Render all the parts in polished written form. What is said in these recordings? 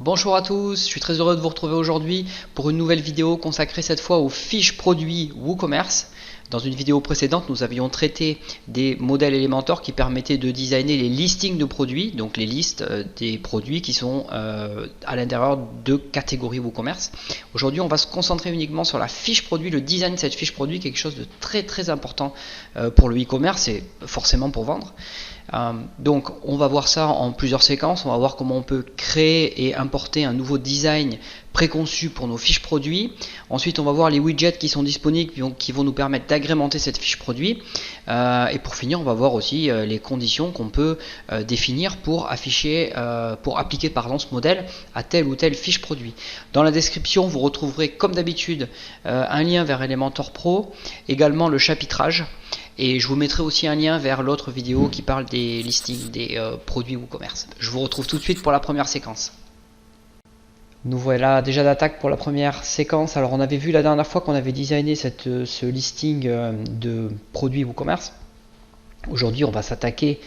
Bonjour à tous, je suis très heureux de vous retrouver aujourd'hui pour une nouvelle vidéo consacrée cette fois aux fiches produits WooCommerce. Dans une vidéo précédente, nous avions traité des modèles Elementor qui permettaient de designer les listings de produits, donc les listes des produits qui sont à l'intérieur de catégories WooCommerce. Aujourd'hui, on va se concentrer uniquement sur la fiche produit, le design de cette fiche produit, quelque chose de très important pour le e-commerce et forcément pour vendre. Donc on va voir ça en plusieurs séquences, on va voir comment on peut créer et importer un nouveau design préconçu pour nos fiches produits. Ensuite on va voir les widgets qui sont disponibles qui vont nous permettre d'agrémenter cette fiche produit. Et pour finir on va voir aussi les conditions qu'on peut définir pour appliquer ce modèle à telle ou telle fiche produit. Dans la description vous retrouverez comme d'habitude un lien vers Elementor Pro, également le chapitrage. Et je vous mettrai aussi un lien vers l'autre vidéo qui parle des listings des produits WooCommerce. Je vous retrouve tout de suite pour la première séquence. Nous voilà déjà d'attaque pour la première séquence. Alors on avait vu la dernière fois qu'on avait designé ce listing de produits WooCommerce. Aujourd'hui on va s'attaquer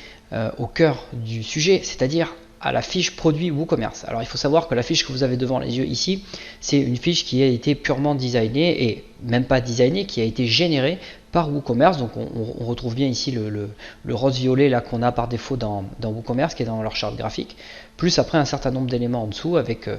au cœur du sujet, c'est-à-dire à la fiche produit WooCommerce. Alors il faut savoir que la fiche que vous avez devant les yeux ici, c'est une fiche qui a été purement designée, et même pas designée, qui a été générée par WooCommerce. Donc on retrouve bien ici le rose-violet là qu'on a par défaut dans WooCommerce, qui est dans leur charte graphique, plus après un certain nombre d'éléments en dessous avec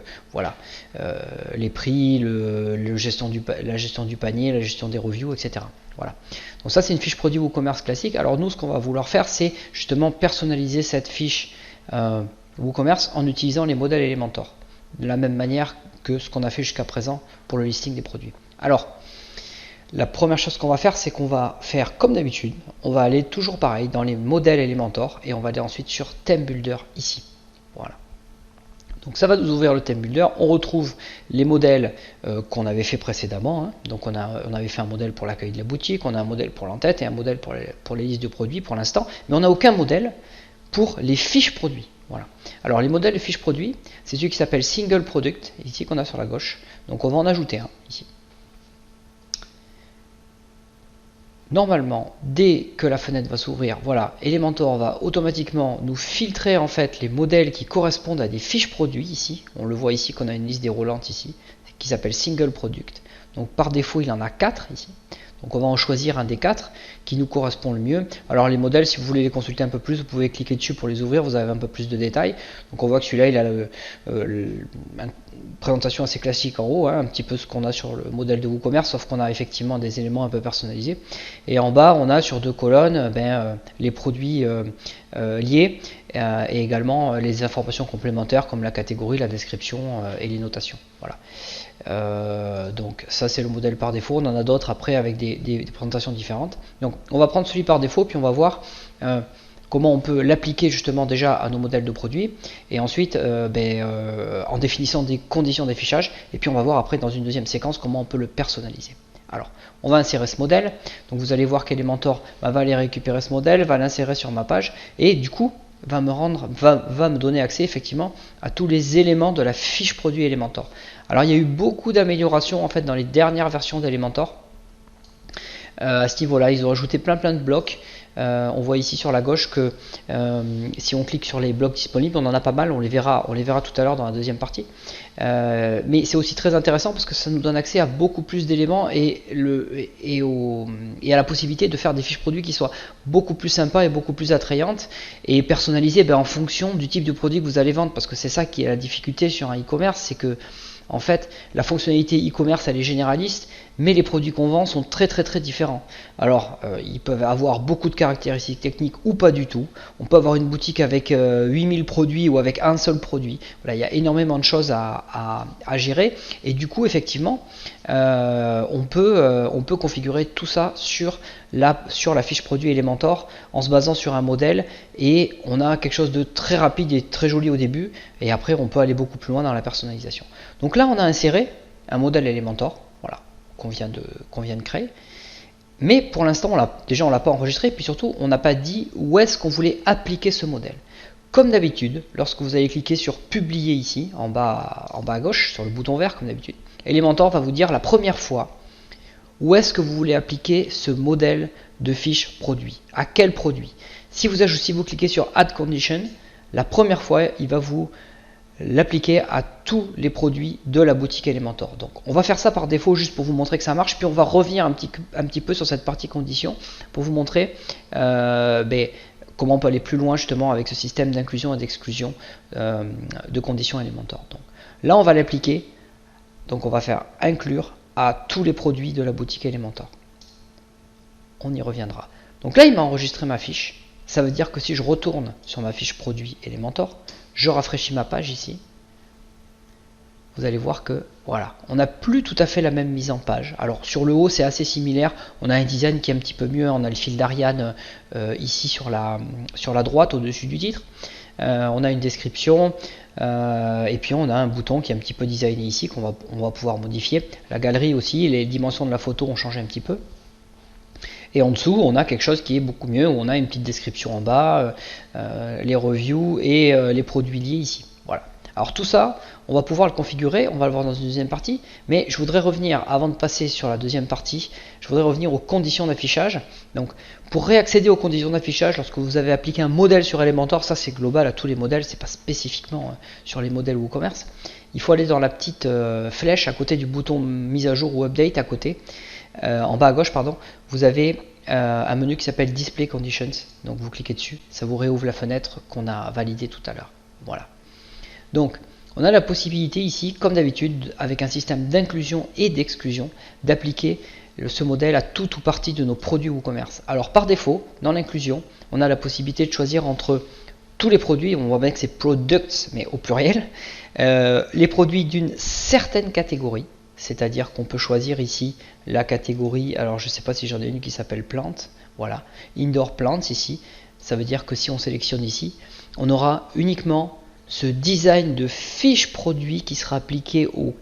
les prix, la gestion du panier, la gestion des reviews, etc. Voilà. Donc ça c'est une fiche produit WooCommerce classique. Alors nous ce qu'on va vouloir faire, c'est justement personnaliser cette fiche WooCommerce en utilisant les modèles Elementor, de la même manière que ce qu'on a fait jusqu'à présent pour le listing des produits. Alors, la première chose qu'on va faire, c'est qu'on va faire comme d'habitude, on va aller toujours pareil dans les modèles Elementor et on va aller ensuite sur Theme Builder ici. Voilà. Donc ça va nous ouvrir le Theme Builder. On retrouve les modèles qu'on avait fait précédemment. Hein. Donc on avait fait un modèle pour l'accueil de la boutique, on a un modèle pour l'entête et un modèle pour les listes de produits pour l'instant, mais on n'a aucun modèle pour les fiches produits. Voilà. Alors les modèles de fiches produits, c'est celui qui s'appelle Single Product, ici qu'on a sur la gauche. Donc on va en ajouter un ici. Normalement, dès que la fenêtre va s'ouvrir, voilà, Elementor va automatiquement nous filtrer en fait les modèles qui correspondent à des fiches produits ici. On le voit ici qu'on a une liste déroulante ici, qui s'appelle Single Product. Donc par défaut, il en a 4 ici. Donc on va en choisir un des 4 qui nous correspond le mieux. Alors les modèles, si vous voulez les consulter un peu plus, vous pouvez cliquer dessus pour les ouvrir, vous avez un peu plus de détails. Donc on voit que celui-là, il a une présentation assez classique en haut, hein, un petit peu ce qu'on a sur le modèle de WooCommerce, sauf qu'on a effectivement des éléments un peu personnalisés. Et en bas, on a sur 2 colonnes les produits liés et également les informations complémentaires comme la catégorie, la description et les notations. Voilà. Donc ça c'est le modèle par défaut. On en a d'autres après avec des présentations différentes. Donc on va prendre celui par défaut puis on va voir comment on peut l'appliquer justement déjà à nos modèles de produits et ensuite en définissant des conditions d'affichage, et puis on va voir après dans une deuxième séquence comment on peut le personnaliser. Alors on va insérer ce modèle, donc vous allez voir qu'Elementor va aller récupérer ce modèle, va l'insérer sur ma page et du coup va me donner accès effectivement à tous les éléments de la fiche produit Elementor. Alors il y a eu beaucoup d'améliorations en fait dans les dernières versions d'Elementor. À ce niveau-là, ils ont ajouté plein de blocs. On voit ici sur la gauche que si on clique sur les blocs disponibles, on en a pas mal, on les verra tout à l'heure dans la deuxième partie. Mais c'est aussi très intéressant parce que ça nous donne accès à beaucoup plus d'éléments et à la possibilité de faire des fiches produits qui soient beaucoup plus sympas et beaucoup plus attrayantes et personnalisées en fonction du type de produit que vous allez vendre, parce que c'est ça qui est la difficulté sur un e-commerce, c'est que en fait, la fonctionnalité e-commerce elle est généraliste, mais les produits qu'on vend sont très différents. Alors, ils peuvent avoir beaucoup de caractéristiques techniques ou pas du tout. On peut avoir une boutique avec 8000 produits ou avec un seul produit. Voilà, il y a énormément de choses à gérer. Et du coup, effectivement, on peut configurer tout ça sur la fiche produit Elementor en se basant sur un modèle, et on a quelque chose de très rapide et très joli au début, et après on peut aller beaucoup plus loin dans la personnalisation. Donc là on a inséré un modèle Elementor, voilà, qu'on vient de créer, mais pour l'instant on l'a pas enregistré, puis surtout on n'a pas dit où est-ce qu'on voulait appliquer ce modèle. Comme d'habitude, lorsque vous allez cliquer sur publier ici en bas à gauche sur le bouton vert comme d'habitude, Elementor va vous dire la première fois où est-ce que vous voulez appliquer ce modèle de fiche produit, à quel produit. Si vous cliquez sur Add Condition, la première fois, il va vous l'appliquer à tous les produits de la boutique Elementor. Donc on va faire ça par défaut juste pour vous montrer que ça marche, puis on va revenir un petit peu sur cette partie condition pour vous montrer comment on peut aller plus loin justement avec ce système d'inclusion et d'exclusion de conditions Elementor. Donc là on va l'appliquer, donc on va faire inclure à tous les produits de la boutique Elementor. On y reviendra. Donc là il m'a enregistré ma fiche, ça veut dire que si je retourne sur ma fiche produit Elementor, je rafraîchis ma page ici, vous allez voir que voilà, on n'a plus tout à fait la même mise en page. Alors sur le haut c'est assez similaire, on a un design qui est un petit peu mieux, on a le fil d'Ariane ici sur la droite au-dessus du titre, on a une description et puis on a un bouton qui est un petit peu designé ici qu'on va pouvoir modifier. La galerie aussi, les dimensions de la photo ont changé un petit peu. Et en dessous, on a quelque chose qui est beaucoup mieux, où on a une petite description en bas, les reviews et les produits liés ici. Voilà. Alors tout ça, on va pouvoir le configurer, on va le voir dans une deuxième partie, mais je voudrais revenir, avant de passer sur la deuxième partie, je voudrais revenir aux conditions d'affichage. Donc pour réaccéder aux conditions d'affichage, lorsque vous avez appliqué un modèle sur Elementor, ça c'est global à tous les modèles, c'est pas spécifiquement sur les modèles WooCommerce, il faut aller dans la petite flèche à côté du bouton mise à jour ou update à côté. En bas à gauche, pardon, vous avez un menu qui s'appelle Display Conditions. Donc vous cliquez dessus, ça vous réouvre la fenêtre qu'on a validée tout à l'heure. Voilà. Donc on a la possibilité ici, comme d'habitude, avec un système d'inclusion et d'exclusion, d'appliquer ce modèle à tout ou partie de nos produits WooCommerce. Alors par défaut, dans l'inclusion, on a la possibilité de choisir entre tous les produits, on voit bien que c'est products, mais au pluriel, les produits d'une certaine catégorie. C'est-à-dire qu'on peut choisir ici la catégorie, alors je ne sais pas si j'en ai une qui s'appelle plantes, voilà, indoor plants ici, ça veut dire que si on sélectionne ici, on aura uniquement ce design de fiche produit qui sera appliqué aux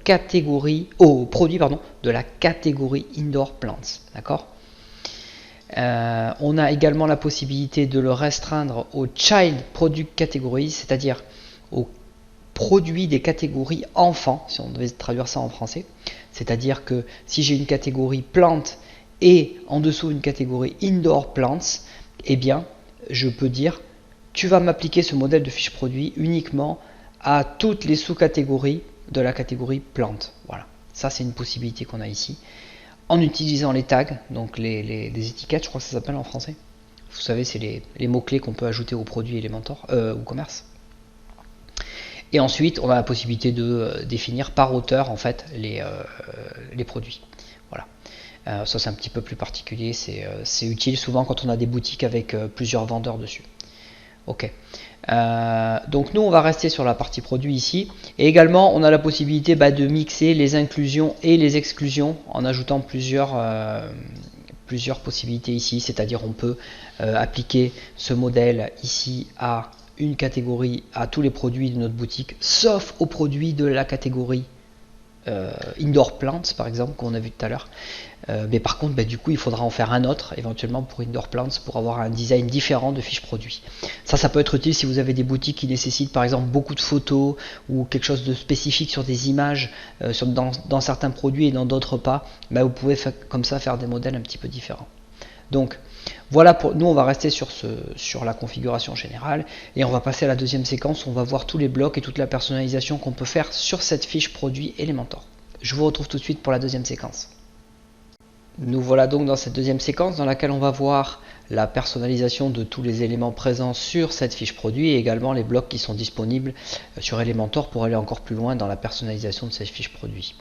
produits de la catégorie indoor plants, d'accord. On a également la possibilité de le restreindre au child product category, c'est-à-dire aux produits des catégories enfants, si on devait traduire ça en français. C'est-à-dire que si j'ai une catégorie plantes et en dessous une catégorie indoor plants, eh bien, je peux dire, tu vas m'appliquer ce modèle de fiche produit uniquement à toutes les sous-catégories de la catégorie plantes. Voilà, ça c'est une possibilité qu'on a ici. En utilisant les tags, donc les étiquettes, je crois que ça s'appelle en français. Vous savez, c'est les mots-clés qu'on peut ajouter aux produits Elementor, WooCommerce. Et ensuite, on a la possibilité de définir par auteur en fait les produits. Voilà. Ça c'est un petit peu plus particulier, c'est utile souvent quand on a des boutiques avec plusieurs vendeurs dessus. Ok. Donc nous on va rester sur la partie produit ici. Et également on a la possibilité de mixer les inclusions et les exclusions en ajoutant plusieurs possibilités ici. C'est-à-dire on peut appliquer ce modèle ici à une catégorie, à tous les produits de notre boutique, sauf aux produits de la catégorie indoor plants par exemple qu'on a vu tout à l'heure. Mais par contre du coup il faudra en faire un autre éventuellement pour indoor plants pour avoir un design différent de fiche produit. Ça peut être utile si vous avez des boutiques qui nécessitent par exemple beaucoup de photos ou quelque chose de spécifique sur des images dans certains produits et dans d'autres pas. Vous pouvez comme ça faire des modèles un petit peu différents. Donc voilà, nous on va rester sur la configuration générale et on va passer à la deuxième séquence. On va voir tous les blocs et toute la personnalisation qu'on peut faire sur cette fiche produit Elementor. Je vous retrouve tout de suite pour la deuxième séquence. Nous voilà donc dans cette deuxième séquence dans laquelle on va voir la personnalisation de tous les éléments présents sur cette fiche produit et également les blocs qui sont disponibles sur Elementor pour aller encore plus loin dans la personnalisation de cette fiche produit.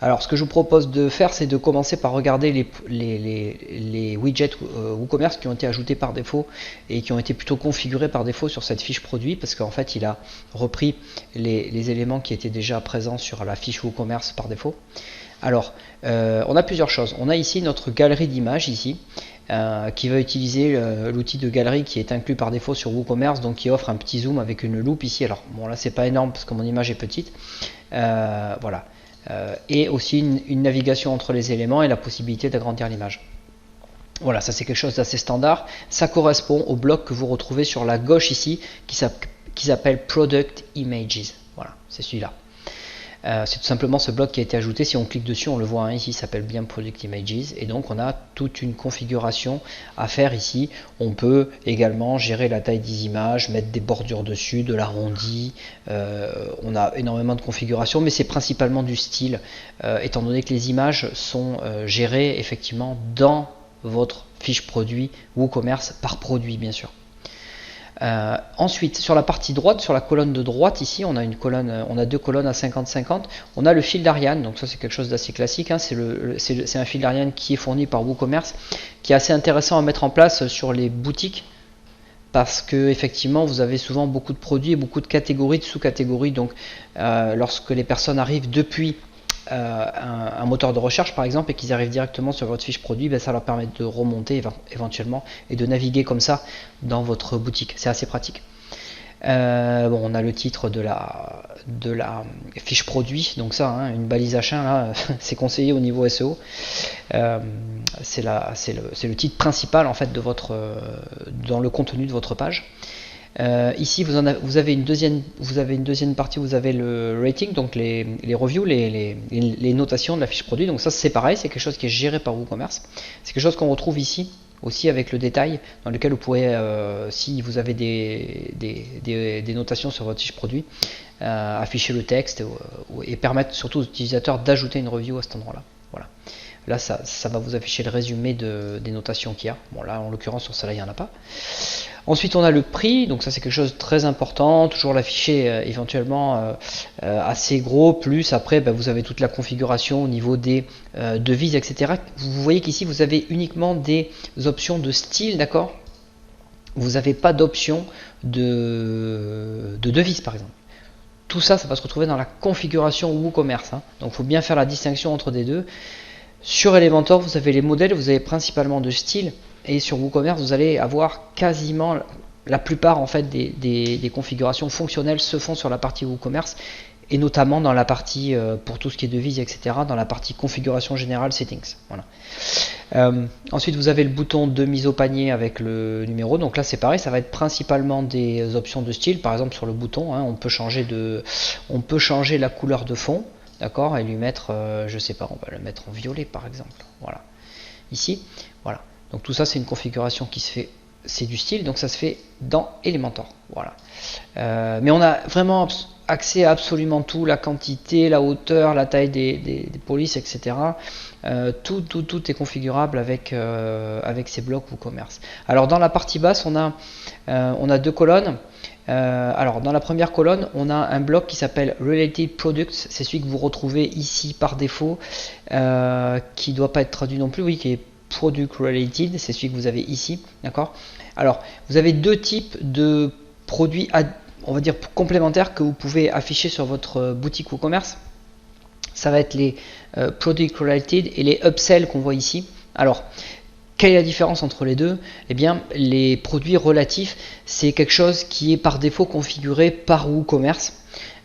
Alors ce que je vous propose de faire, c'est de commencer par regarder les widgets WooCommerce qui ont été ajoutés par défaut et qui ont été plutôt configurés par défaut sur cette fiche produit, parce qu'en fait il a repris les éléments qui étaient déjà présents sur la fiche WooCommerce par défaut. Alors on a plusieurs choses. On a ici notre galerie d'images ici qui va utiliser l'outil de galerie qui est inclus par défaut sur WooCommerce, donc qui offre un petit zoom avec une loupe ici. Alors bon, là c'est pas énorme parce que mon image est petite, voilà. Et aussi une navigation entre les éléments et la possibilité d'agrandir l'image. Voilà, ça c'est quelque chose d'assez standard. Ça correspond au bloc que vous retrouvez sur la gauche ici qui s'appelle Product Images. Voilà, c'est celui-là. C'est tout simplement ce bloc qui a été ajouté. Si on clique dessus, on le voit, hein, ici, il s'appelle bien Product Images. Et donc, on a toute une configuration à faire ici. On peut également gérer la taille des images, mettre des bordures dessus, de l'arrondi. On a énormément de configurations, mais c'est principalement du style, étant donné que les images sont gérées effectivement dans votre fiche produit WooCommerce par produit, bien sûr. Ensuite, sur la partie droite, sur la colonne de droite, ici, on a une colonne, on a deux colonnes à 50-50. On a le fil d'Ariane, donc ça c'est quelque chose d'assez classique. Hein, c'est un fil d'Ariane qui est fourni par WooCommerce, qui est assez intéressant à mettre en place sur les boutiques, parce que effectivement, vous avez souvent beaucoup de produits et beaucoup de catégories, de sous-catégories. Donc, lorsque les personnes arrivent depuis un moteur de recherche par exemple et qu'ils arrivent directement sur votre fiche produit, ben, ça leur permet de remonter éventuellement et de naviguer comme ça dans votre boutique. C'est assez pratique. Bon, on a le titre de la fiche produit, donc ça, hein, une balise H1 là, c'est conseillé au niveau SEO. C'est le titre principal en fait de dans le contenu de votre page. Ici, vous avez une deuxième partie, vous avez le rating, donc les reviews, les notations de la fiche produit. Donc ça, c'est pareil, c'est quelque chose qui est géré par WooCommerce. C'est quelque chose qu'on retrouve ici aussi avec le détail, dans lequel vous pourrez, si vous avez des notations sur votre fiche produit, afficher le texte et permettre surtout aux utilisateurs d'ajouter une review à cet endroit-là. Voilà. Là, ça va vous afficher le résumé des notations qu'il y a. Bon, là, en l'occurrence, sur celle-là, il n'y en a pas. Ensuite, on a le prix. Donc ça, c'est quelque chose de très important. Toujours l'afficher éventuellement assez gros. Plus, après, vous avez toute la configuration au niveau des devises, etc. Vous voyez qu'ici, vous avez uniquement des options de style, d'accord? Vous n'avez pas d'option de devises, par exemple. Tout ça, ça va se retrouver dans la configuration WooCommerce. Hein. Donc, il faut bien faire la distinction entre les deux. Sur Elementor, vous avez les modèles, vous avez principalement de style, et sur WooCommerce, vous allez avoir quasiment la plupart en fait des configurations fonctionnelles se font sur la partie WooCommerce, et notamment dans la partie pour tout ce qui est devises, etc., dans la partie configuration générale settings. Voilà. Ensuite, vous avez le bouton de mise au panier avec le numéro. Donc là, c'est pareil, ça va être principalement des options de style. Par exemple, sur le bouton, hein, on peut changer la couleur de fond. D'accord, et lui mettre, je sais pas, on va le mettre en violet par exemple. Voilà, ici, voilà. Donc tout ça, c'est une configuration qui se fait, c'est du style, donc ça se fait dans Elementor. Voilà. Mais on a vraiment accès à absolument tout, la quantité, la hauteur, la taille des polices, etc. Tout est configurable avec ces blocs WooCommerce. Alors dans la partie basse, on a deux colonnes. Alors dans la première colonne, on a un bloc qui s'appelle Related Products, c'est celui que vous retrouvez ici par défaut, qui ne doit pas être traduit non plus, oui, qui est Product Related, c'est celui que vous avez ici, d'accord. Alors vous avez deux types de produits, on va dire complémentaires, que vous pouvez afficher sur votre boutique WooCommerce. Ça va être les Product Related et les Upsell qu'on voit ici. Alors, quelle est la différence entre les deux? Eh bien, les produits relatifs, c'est quelque chose qui est par défaut configuré par WooCommerce.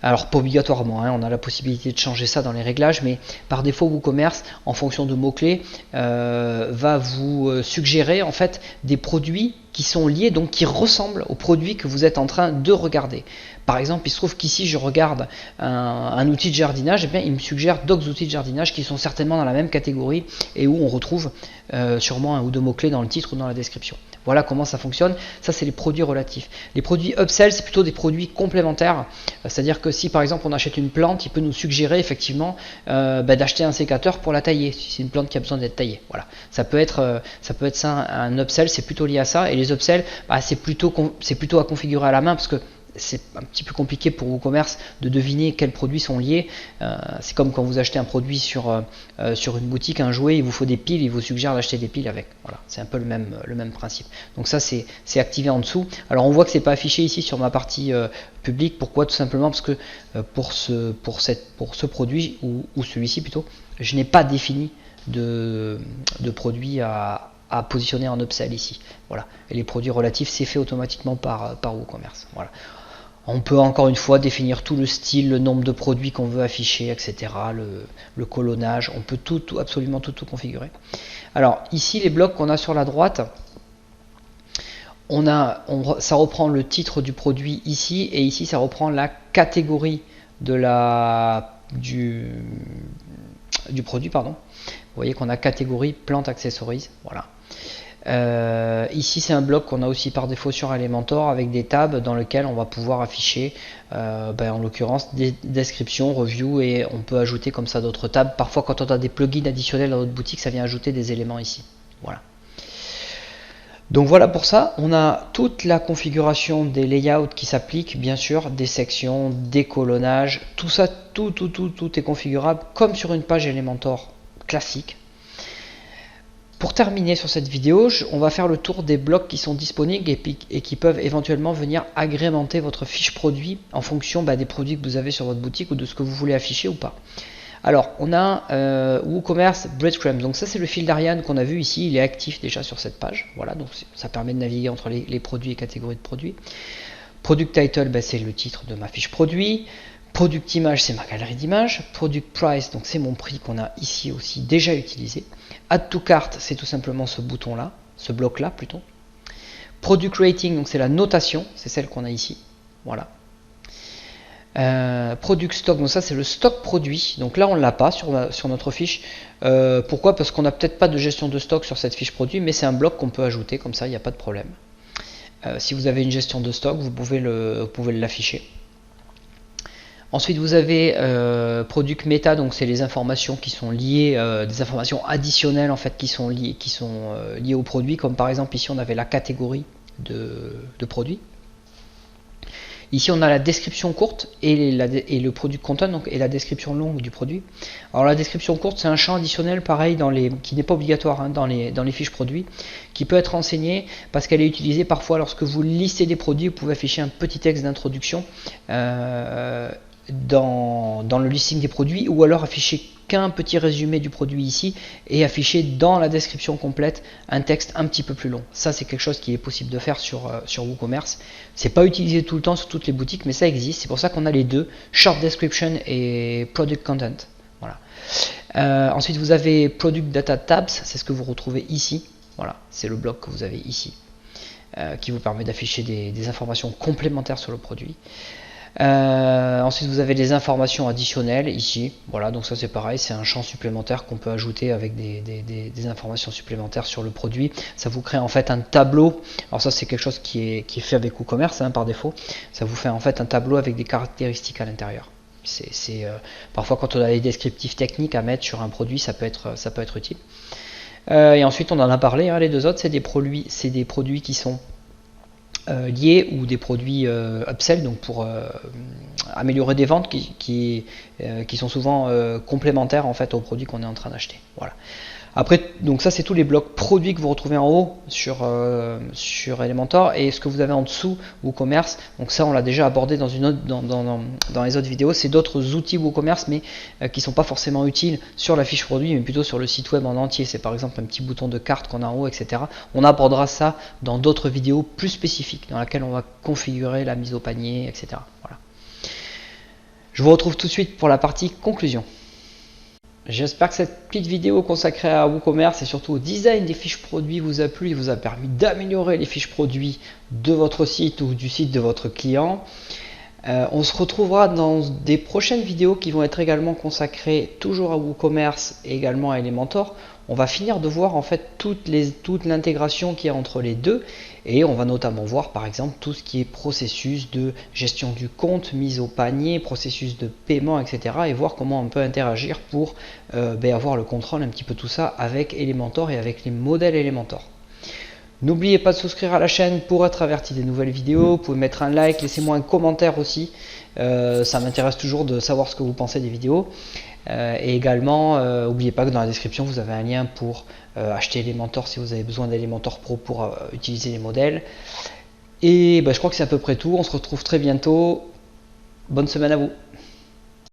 Alors, pas obligatoirement, hein, on a la possibilité de changer ça dans les réglages, mais par défaut, WooCommerce, en fonction de mots-clés, va vous suggérer en fait des produits qui sont liés, donc qui ressemblent aux produits que vous êtes en train de regarder. Par exemple, il se trouve qu'ici je regarde un outil de jardinage, et bien il me suggère d'autres outils de jardinage qui sont certainement dans la même catégorie et où on retrouve sûrement un ou deux mots-clés dans le titre ou dans la description. Voilà comment ça fonctionne. Ça, c'est les produits relatifs. Les produits upsell, c'est plutôt des produits complémentaires. C'est-à-dire que si par exemple on achète une plante, il peut nous suggérer effectivement d'acheter un sécateur pour la tailler, si c'est une plante qui a besoin d'être taillée. Voilà. Ça peut être ça un upsell, c'est plutôt lié à ça. Et les upsells, c'est plutôt à configurer à la main parce que c'est un petit peu compliqué pour WooCommerce de deviner quels produits sont liés. C'est comme quand vous achetez un produit sur une boutique, un jouet, il vous faut des piles, il vous suggère d'acheter des piles avec. Voilà, c'est un peu le même principe. Donc ça, c'est activé en dessous. Alors on voit que c'est pas affiché ici sur ma partie publique. Pourquoi? Tout simplement parce que pour ce produit, ou celui-ci plutôt, je n'ai pas défini de produit à positionner en upsell ici. Voilà. Et les produits relatifs, c'est fait automatiquement par WooCommerce. Voilà. On peut encore une fois définir tout le style, le nombre de produits qu'on veut afficher, etc. Le colonnage, on peut absolument tout configurer. Alors ici, les blocs qu'on a sur la droite, ça reprend le titre du produit ici, et ici ça reprend la catégorie de la du produit, pardon. Vous voyez qu'on a catégorie Plant Accessories, voilà. Ici c'est un bloc qu'on a aussi par défaut sur Elementor avec des tabs dans lesquels on va pouvoir afficher en l'occurrence des descriptions, reviews, et on peut ajouter comme ça d'autres tabs. Parfois quand on a des plugins additionnels dans notre boutique, ça vient ajouter des éléments ici. Voilà. Donc voilà pour ça, on a toute la configuration des layouts qui s'appliquent, bien sûr, des sections, des colonnages, tout ça, tout est configurable comme sur une page Elementor classique. Pour terminer sur cette vidéo, on va faire le tour des blocs qui sont disponibles et qui peuvent éventuellement venir agrémenter votre fiche produit en fonction des produits que vous avez sur votre boutique ou de ce que vous voulez afficher ou pas. Alors, on a WooCommerce Breadcrumbs. Donc ça, c'est le fil d'Ariane qu'on a vu ici. Il est actif déjà sur cette page. Voilà, donc ça permet de naviguer entre les produits et catégories de produits. Product Title, c'est le titre de ma fiche produit. Product Image, c'est ma galerie d'images. Product Price, donc c'est mon prix qu'on a ici aussi déjà utilisé. Add to Cart, c'est tout simplement ce bouton-là, ce bloc-là plutôt. Product Rating, donc c'est la notation, c'est celle qu'on a ici. Voilà. Product Stock, donc ça c'est le stock produit. Donc là on ne l'a pas sur notre fiche. Pourquoi? Parce qu'on n'a peut-être pas de gestion de stock sur cette fiche produit, mais c'est un bloc qu'on peut ajouter, comme ça il n'y a pas de problème. Si vous avez une gestion de stock, vous pouvez l'afficher. Ensuite, vous avez Product Meta, donc c'est les informations qui sont liées, des informations additionnelles en fait qui sont liées au produit, comme par exemple ici on avait la catégorie de produit. Ici on a la description courte et le product content, donc, et la description longue du produit. Alors la description courte, c'est un champ additionnel pareil qui n'est pas obligatoire dans les fiches produits, qui peut être renseigné parce qu'elle est utilisée parfois lorsque vous listez des produits. Vous pouvez afficher un petit texte d'introduction dans le listing des produits, ou alors afficher qu'un petit résumé du produit ici et afficher dans la description complète un texte un petit peu plus long. Ça c'est quelque chose qui est possible de faire sur WooCommerce. C'est pas utilisé tout le temps sur toutes les boutiques, mais ça existe. C'est pour ça qu'on a les deux, Short Description et Product Content. Voilà. Ensuite vous avez Product Data Tabs, c'est ce que vous retrouvez ici. Voilà, c'est le bloc que vous avez ici qui vous permet d'afficher des informations complémentaires sur le produit. Ensuite vous avez des informations additionnelles ici, voilà, donc ça c'est pareil, c'est un champ supplémentaire qu'on peut ajouter avec des informations supplémentaires sur le produit. Ça vous crée en fait un tableau. Alors ça c'est quelque chose qui est fait avec WooCommerce par défaut. Ça vous fait en fait un tableau avec des caractéristiques à l'intérieur. Parfois quand on a des descriptifs techniques à mettre sur un produit, ça peut être utile. Et ensuite on en a parlé, les deux autres c'est des produits qui sont liés, ou des produits upsell, donc pour améliorer des ventes qui sont souvent complémentaires en fait aux produits qu'on est en train d'acheter. Voilà. Après, donc ça c'est tous les blocs produits que vous retrouvez en haut sur Elementor, et ce que vous avez en dessous WooCommerce, donc ça on l'a déjà abordé dans les autres vidéos. C'est d'autres outils WooCommerce, mais qui sont pas forcément utiles sur la fiche produit, mais plutôt sur le site web en entier. C'est par exemple un petit bouton de carte qu'on a en haut, etc. On abordera ça dans d'autres vidéos plus spécifiques, dans laquelle on va configurer la mise au panier, etc. Voilà. Je vous retrouve tout de suite pour la partie conclusion. J'espère que cette petite vidéo consacrée à WooCommerce et surtout au design des fiches produits vous a plu et vous a permis d'améliorer les fiches produits de votre site ou du site de votre client. On se retrouvera dans des prochaines vidéos qui vont être également consacrées toujours à WooCommerce et également à Elementor. On va finir de voir en fait toute l'intégration qu'il y a entre les deux, et on va notamment voir par exemple tout ce qui est processus de gestion du compte, mise au panier, processus de paiement, etc. et voir comment on peut interagir pour avoir le contrôle un petit peu tout ça avec Elementor et avec les modèles Elementor. N'oubliez pas de souscrire à la chaîne pour être averti des nouvelles vidéos. Vous pouvez mettre un like, laissez-moi un commentaire aussi. Ça m'intéresse toujours de savoir ce que vous pensez des vidéos. Et également, n'oubliez pas que dans la description, vous avez un lien pour acheter Elementor si vous avez besoin d'Elementor Pro pour utiliser les modèles. Et je crois que c'est à peu près tout. On se retrouve très bientôt. Bonne semaine à vous.